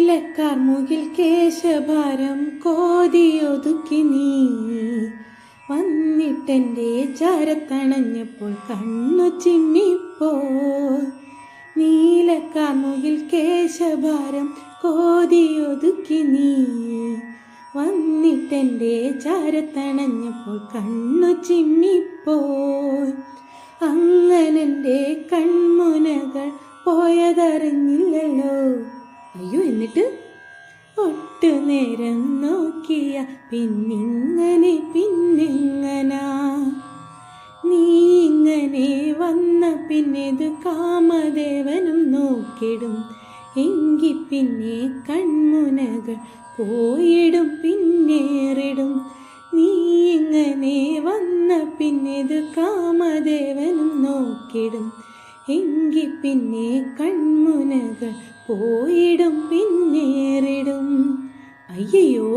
നീലക്കാർമുകിൽ കേശഭാരം കോതിയൊതുക്കി നീ വന്നിട്ടെൻ്റെ ചാരത്തണഞ്ഞപ്പോൾ കണ്ണു ചിമ്മിപ്പോ. നീലക്കാർമുകിൽ കേശഭാരം കോതിയൊതുക്കി നീ വന്നിട്ടെൻ്റെ ചാരത്തണഞ്ഞപ്പോൾ കണ്ണു ചിമ്മിപ്പോയി. അങ്ങനെൻ്റെ കൺമുനകൾ പോയതറിഞ്ഞില്ലല്ലോ. അയ്യോ, എന്നിട്ട് ഒട്ടു നേരം നോക്കിയ പിന്നെങ്ങനാ നീ ഇങ്ങനെ വന്ന പിന്നെതു കാമദേവനും നോക്കിടും. എങ്കി പിന്നെ കൺമുനകൾ പോയിടും പിന്നേറിടും. നീ ഇങ്ങനെ വന്ന പിന്നെതു കാമദേവനും നോക്കിടും. എങ്കി പിന്നെ കൺമുനകൾ പോയിടും പിന്നേറിടും. അയ്യോ,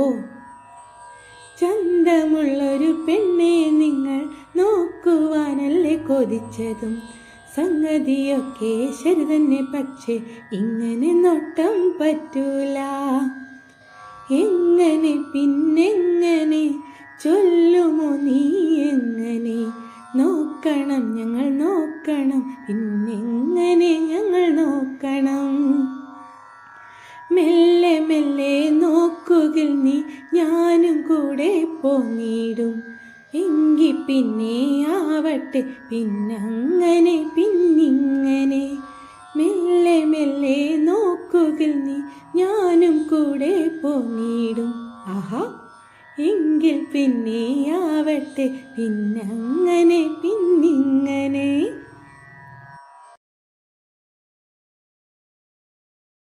ചന്തമുള്ളൊരു പെണ്ണെ നിങ്ങൾ നോക്കുവാനല്ലേ കൊതിച്ചതും. സംഗതിയൊക്കെ ശരി തന്നെ, പക്ഷേ ഇങ്ങനെ നോട്ടം പറ്റൂല. എങ്ങനെ പിന്നെങ്ങനെ ചൊല്ലുമോ നീ? എങ്ങനെ നോക്കണം ഞങ്ങൾ നോക്കണം, പിന്നെങ്ങനെ ഞങ്ങൾ നോക്കണം? മെല്ലെ മെല്ലെ നോക്കുകിൽ നീ ഞാനും കൂടെ പോന്നിടും. എങ്കി പിന്നെ ആവട്ടെ പിന്നങ്ങനെ പിന്നിങ്ങനെ. മെല്ലെ മെല്ലെ നോക്കുകിൽ നീ ഞാനും കൂടെ പോന്നിടും. ആഹാ, എങ്കിൽ പിന്നെ ആവട്ടെ പിന്നങ്ങനെ പിന്നിങ്ങനെ.